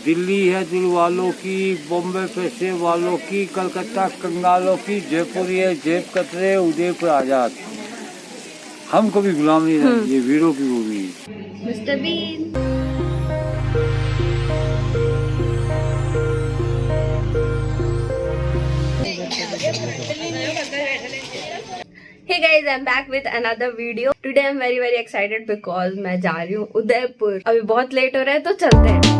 दिल्ली है दिल वालों की, बॉम्बे पैसे वालों की, कलकत्ता कंगालों की, जयपुर है जेब कतरे, उदयपुर आजाद। हम कभी गुलाम नहीं रहे, ये वीरों की मूवी है। Mr Bean. Hey guys, I'm back with another video. Today I'm very excited because मैं जा रही हूँ उदयपुर। अभी बहुत लेट हो रहा है तो चलते हैं।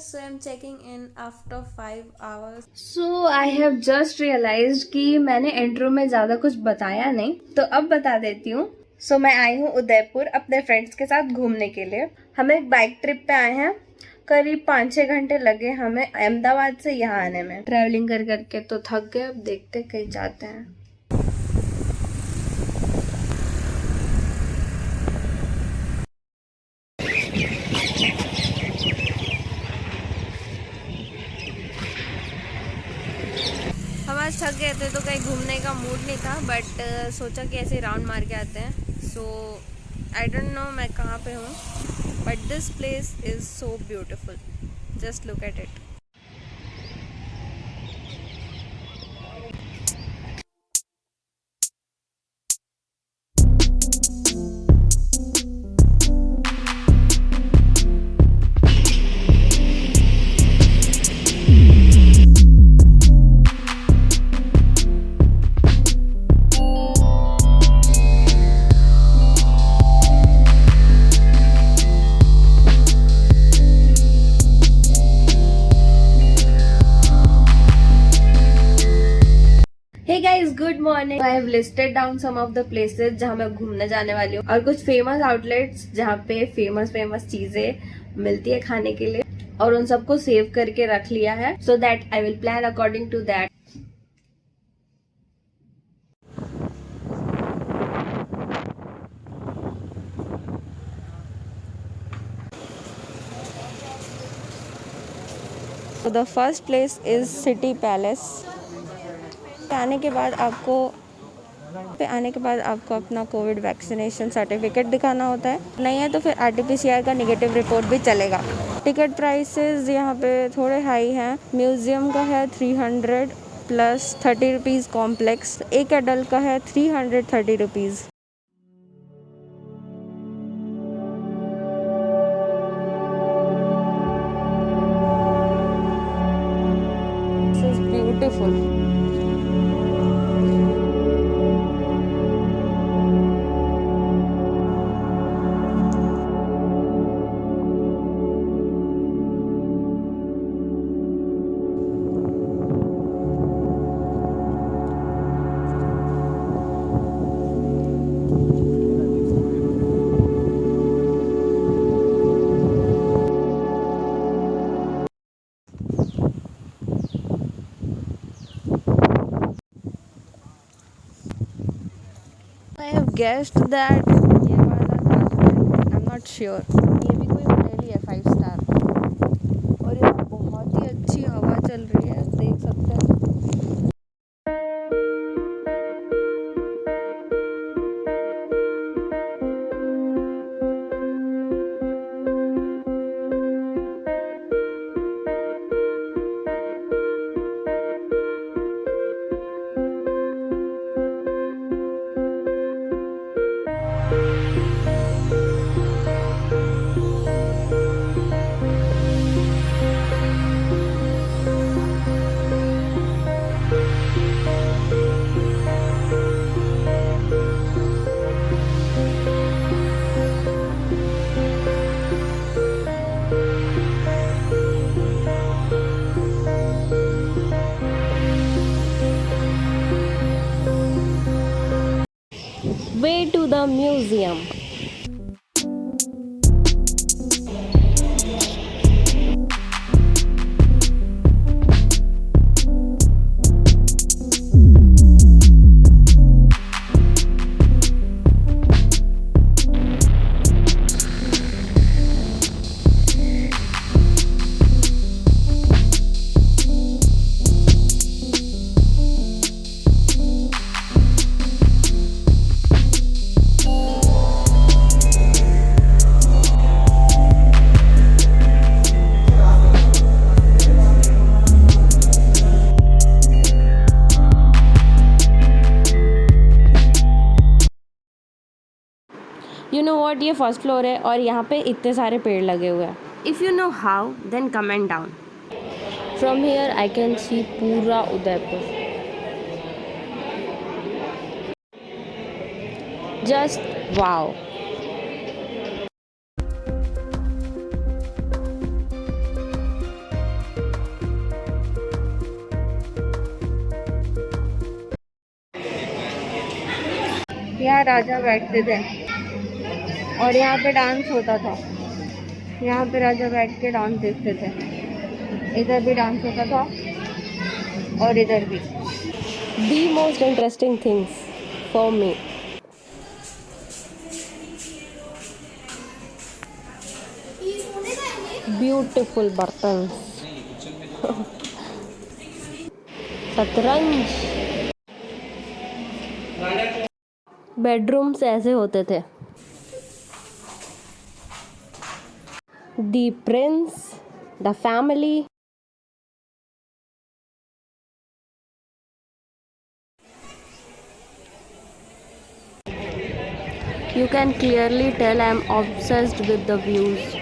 So I'm checking in after 5 hours. So I have just realized कि मैंने इंट्रो में ज़्यादा कुछ बताया नहीं, तो अब बता देती हूँ। So मैं आई हूँ उदयपुर अपने फ्रेंड्स के साथ घूमने के लिए। हम एक बाइक ट्रिप पे आए हैं। करीब 5-6 घंटे लगे हमें अहमदाबाद से यहाँ आने में। ट्रैवलिंग कर करके तो थक गए, अब देखते कहीं जाते हैं। आज थक गए थे तो कहीं घूमने का मूड नहीं था, बट सोचा कि ऐसे राउंड मार के आते हैं। सो आई डोंट नो मैं कहाँ पे हूँ, but this place is so beautiful, just look at it. Hey guys, good morning. I have listed down some of the places जहाँ मैं घूमने जाने वाली हूँ और कुछ फेमस आउटलेट्स जहाँ पे फेमस चीजें मिलती है खाने के लिए, और उन सबको सेव करके रख लिया है so that I will plan according to that. So the first place is City Palace. आने के बाद आपको पे आने के बाद आपको अपना कोविड वैक्सीनेशन सर्टिफिकेट दिखाना होता है, नहीं है तो फिर RT-PCR का नेगेटिव रिपोर्ट भी चलेगा। टिकट प्राइसेस यहाँ पे थोड़े हाई हैं। म्यूज़ियम का है 300 प्लस 30 रुपीज़ कॉम्प्लेक्स, एक एडल्ट का है 330 rupees. This is beautiful. I have guessed that ये वाला ताजमहल, I'm not sure, ये भी कोई होटल ही है 5 स्टार। और यहाँ बहुत ही अच्छी हवा चल रही है, देख सकते हैं। Way to the museum. You know what, ये फर्स्ट फ्लोर है और यहाँ पे इतने सारे पेड़ लगे हुए हैं। If you know how then comment down. From here I can see पूरा उदयपुर। Just wow. यहाँ राजा बैठते थे और यहाँ पे डांस होता था। यहाँ पे राजा बैठ के डांस देखते थे। इधर भी डांस होता था और इधर भी। The most interesting things for me. Beautiful बर्तन। शतरंज। बेडरूम्स ऐसे होते थे। The prince, the family. You can clearly tell I am obsessed with the views.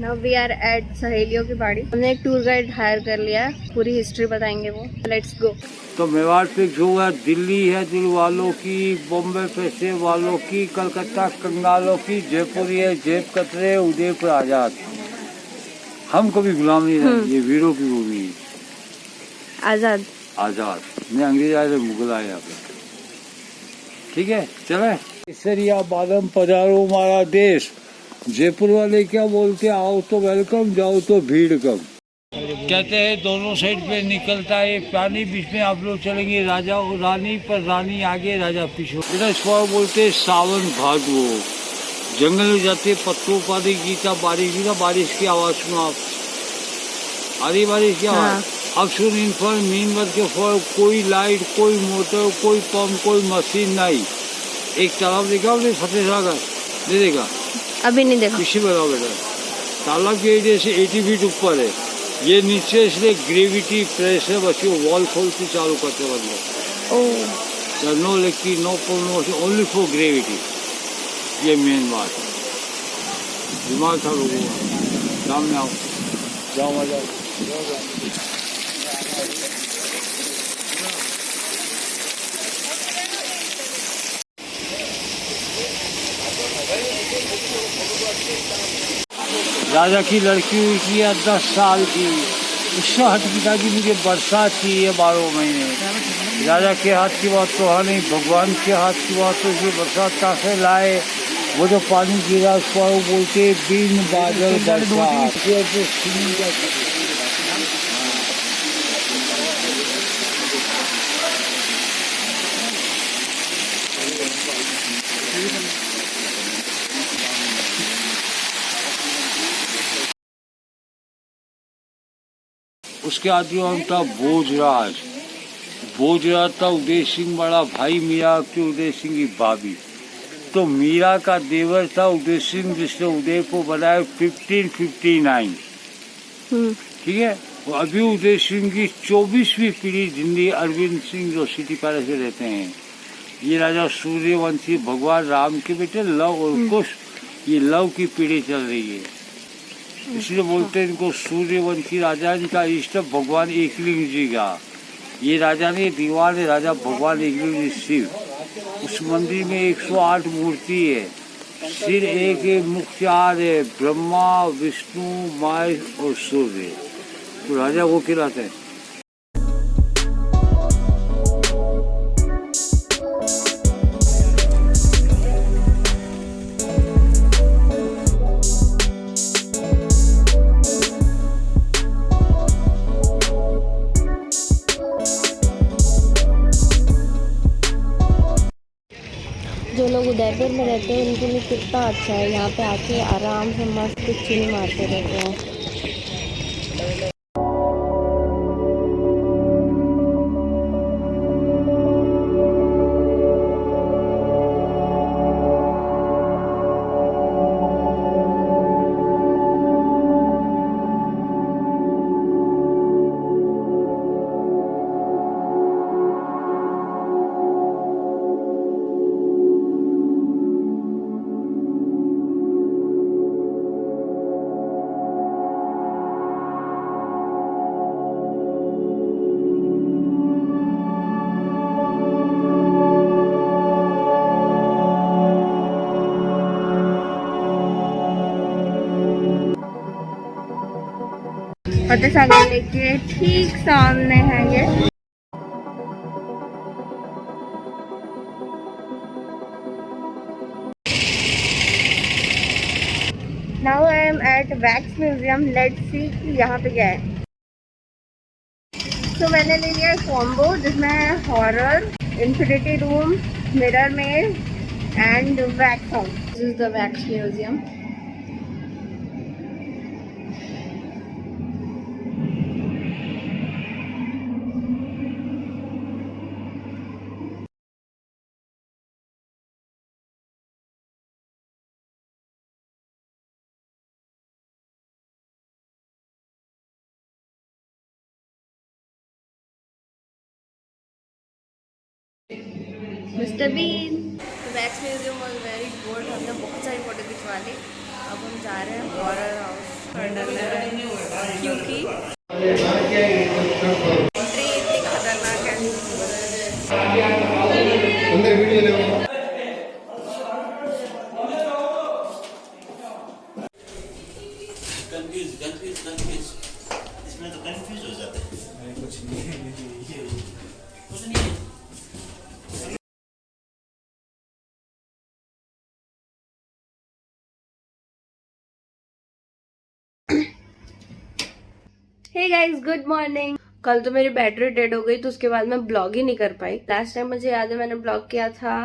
Now we are at सहेलियों की बाड़ी। हमने एक टूर गाइड हायर कर लिया है, पूरी हिस्ट्री बताएंगे वो। Let's go. तो मेवाड़ पे जो है, दिल्ली है दिल वालों की, बॉम्बे पैसे वालों की, कलकत्ता कंगालों की, जयपुर है जेब कतरे, उदयपुर आजाद। हम कभी गुलाम नहीं रहे, ये वीरों की भूमि। आज़ाद आजाद ने अंग्रेज आए थे, मुगल आए यहाँ पे। ठीक है, चले। केसरिया बादाम पधारो हमारा देश। जयपुर वाले क्या बोलते हैं, आओ तो वेलकम, जाओ तो भीड़ कम। कहते हैं दोनों साइड पे निकलता है पानी, बीच में आप लोग चलेंगे राजा और रानी, पर रानी आगे राजा पीछे। इधर इसको बोलते हैं सावन भादो। जंगल में जाते पत्तों पानी गीता बारिश की ना, बारिश की आवाज़ सुनो आप, आ रही बारिश की आवाज़। अब सुन इन पर मीन वर्ग के फॉर कोई लाइट, कोई मोटर, कोई पंप, कोई मशीन नहीं। एक तालाब देखा आपने फतेह सागर? नहीं देखा? अभी नहीं देखा। किसी बताओ बेटा। तालाब के एरिया से 80 फीट ऊपर है, ये नीचे इसलिए ग्रेविटी प्रेशर बची, वॉल खोलती चालू करते मतलब। No electric, no problem, only for gravity. ये मेन बात है। दिमाग था लोगों का। सामने आओ, जाओ मजा। राजा की लड़की हुई थी 10 साल की, उससे हट पिता की मुझे बरसात चाहिए 12 महीने। राजा के हाथ की बात तो है नहीं, भगवान के हाथ की बात तो इसलिए बरसात कहाँ से लाए। वो जो पानी गिरा उस पर वो बोलते बिन बादल बरसात। उसके आदिवान था भोजराज। भोजराज था उदय सिंह बड़ा भाई मीरा के, उदय सिंह की भाभी। तो मीरा का देवर था उदय सिंह, जिसने उदय को बनाया 1559। ठीक है। वो अभी उदय सिंह की 24वीं पीढ़ी जिंदी अरविंद सिंह जो सिटी पैलेस में रहते हैं। ये राजा सूर्यवंशी भगवान राम के बेटे लव और कुश, ये लव की पीढ़ी चल रही है, इसलिए बोलते हैं इनको सूर्यवंशी राजा। इनका इष्ट भगवान एकलिंग जी का। ये राजा ने दीवान है राजा भगवान एकलिंग जी शिव। उस मंदिर में 108 मूर्ति है, सिर एक है, मुख 4 है, ब्रह्मा विष्णु महेश और सूर्य। तो राजा वो कहलाते हैं। जो लोग उदयपुर में रहते हैं उनके लिए कितना अच्छा है, यहाँ पे आके आराम से मस्त चिल मारते रहते हैं। फतेह सागर लेक के ठीक सामने है ये। Now I am at wax museum. Let's see कि यहाँ पे क्या है। तो मैंने ले लिया कॉम्बो जिसमें है horror, infinity room, mirror maze and wax house. This is the wax museum. Mr Bean. Wax museum was very good, हमने बहुत सारी फोटो खिंचवा ली। अब हम जा रहे हैं हॉरर हाउस क्योंकि एंट्री इतनी खतरनाक है। इसमें तो कंफ्यूज हो जाते हैं। कुछ नहीं है। Hey guys, good morning. कल तो मेरी बैटरी डेड हो गई तो उसके बाद मैं ब्लॉग ही नहीं कर पाई। लास्ट टाइम मुझे याद है मैंने ब्लॉग किया था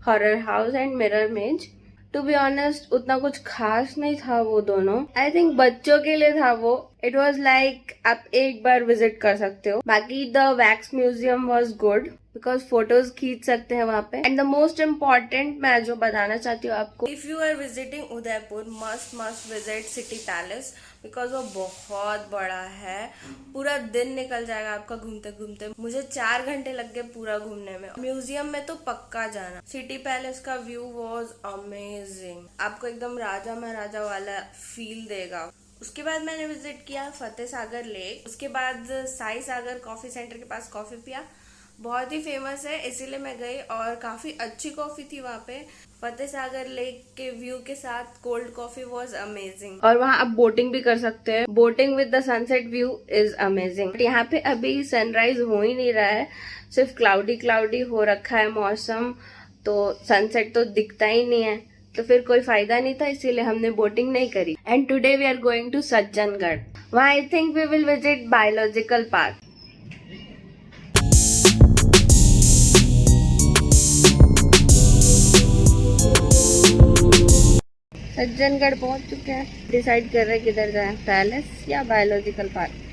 horror house and mirror maze. To be honest उतना कुछ खास नहीं था वो दोनों। आई थिंक बच्चों के लिए था वो। इट वॉज लाइक आप एक बार विजिट कर सकते हो। बाकी the wax museum was good because photos खींच सकते हैं वहाँ पे। एंड द मोस्ट इम्पॉर्टेंट मैं जो बताना चाहती हूँ आपको, if you are visiting Udaipur must visit city palace because वो बहुत बड़ा है। पूरा दिन निकल जाएगा आपका घूमते घूमते। मुझे 4 घंटे लग गए पूरा घूमने में। म्यूजियम में तो पक्का जाना। सिटी पैलेस का व्यू वॉज अमेजिंग। आपको एकदम राजा महाराजा वाला फील देगा। उसके बाद मैंने विजिट किया फतेह सागर लेक। उसके बाद साई सागर कॉफी सेंटर के पास कॉफी पिया। बहुत ही फेमस है इसीलिए मैं गई और काफी अच्छी कॉफी थी वहाँ पे। फतेह सागर लेक के व्यू के साथ कोल्ड कॉफी वाज अमेजिंग। और वहाँ आप बोटिंग भी कर सकते हैं। Boating with the sunset view is amazing. यहाँ पे अभी सनराइज हो ही नहीं रहा है, सिर्फ क्लाउडी हो रखा है मौसम, तो सनसेट तो दिखता ही नहीं है। तो फिर कोई फायदा नहीं था, इसीलिए हमने बोटिंग नहीं करी। And today we are going to Sajjangarh. वहाँ I think we will visit biological park. Sajjangarh पहुंच चुके हैं। डिसाइड कर रहे हैं किधर जाएं, पैलेस या बायोलॉजिकल पार्क।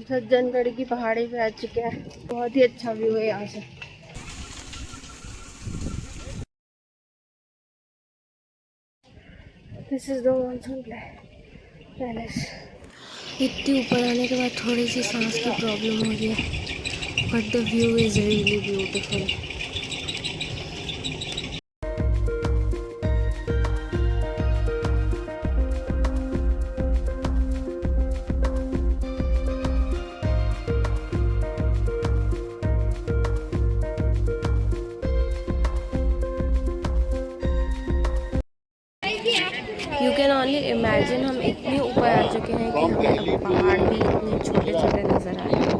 सज्जनगढ़ की पहाड़ी पे आ चुके हैं। बहुत ही अच्छा व्यू है यहाँ से। This is the monsoon palace. इतनी ऊपर आने के बाद थोड़ी सी सांस की प्रॉब्लम हो रही है, but the view is really beautiful. You can only imagine हम इतने ऊपर आ चुके हैं कि हमें अब पहाड़ भी इतने छोटे छोटे नजर आ रहे हैं।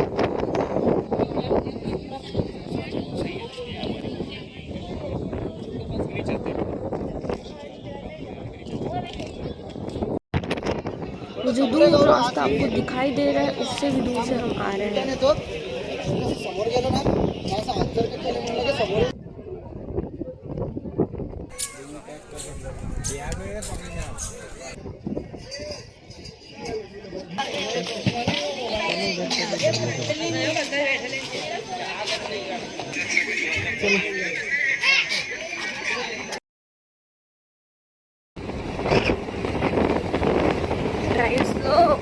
वो जो दूर रास्ता आपको दिखाई दे रहा है उससे भी दूर से हम आ रहे हैं। Drive slow.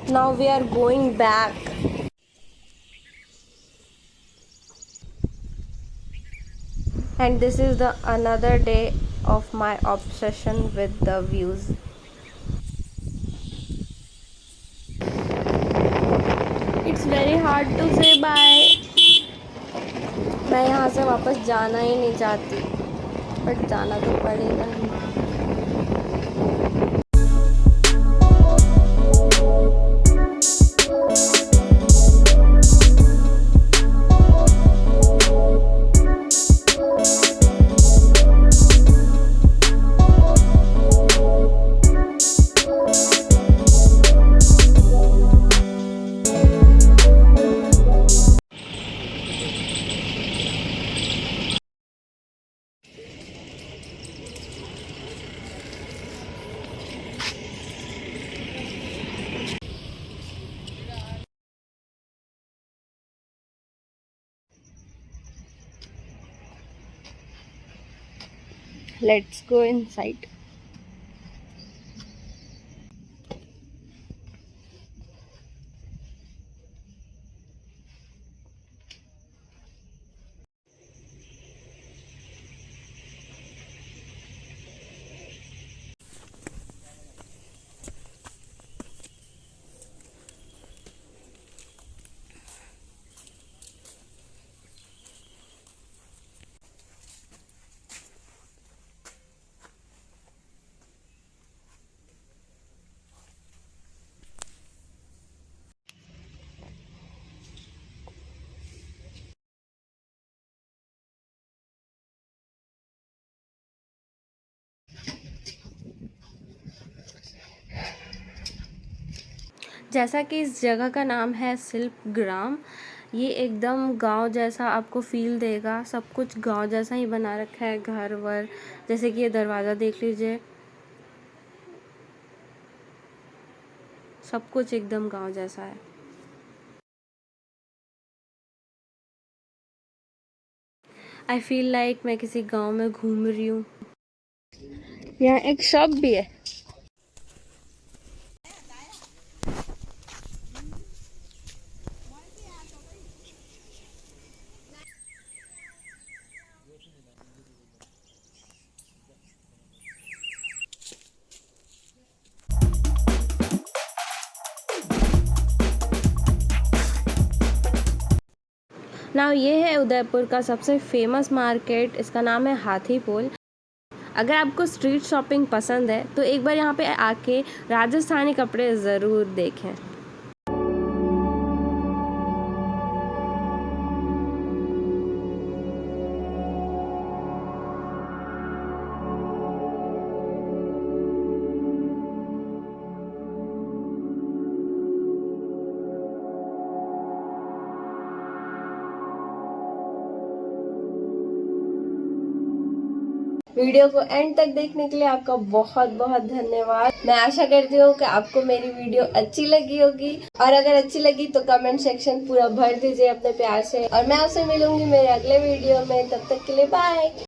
Now we are going back. And this is the another day of my obsession with the views. It's very hard to say bye. मैं यहाँ से वापस जाना ही नहीं चाहती, बट जाना तो पड़ेगा ही। Let's go inside. जैसा कि इस जगह का नाम है शिल्पग्राम, ये एकदम गांव जैसा आपको फील देगा। सब कुछ गांव जैसा ही बना रखा है, घर वर। जैसे कि ये दरवाज़ा देख लीजिए, सब कुछ एकदम गांव जैसा है। आई फील लाइक मैं किसी गांव में घूम रही हूँ। यहाँ एक शॉप भी है। नाउ ये है उदयपुर का सबसे फेमस मार्केट, इसका नाम है हाथी पोल। अगर आपको स्ट्रीट शॉपिंग पसंद है तो एक बार यहाँ पे आके राजस्थानी कपड़े ज़रूर देखें। वीडियो को एंड तक देखने के लिए आपका बहुत बहुत धन्यवाद। मैं आशा करती हूँ कि आपको मेरी वीडियो अच्छी लगी होगी, और अगर अच्छी लगी तो कमेंट सेक्शन पूरा भर दीजिए अपने प्यार से। और मैं आपसे मिलूंगी मेरे अगले वीडियो में, तब तक के लिए बाय।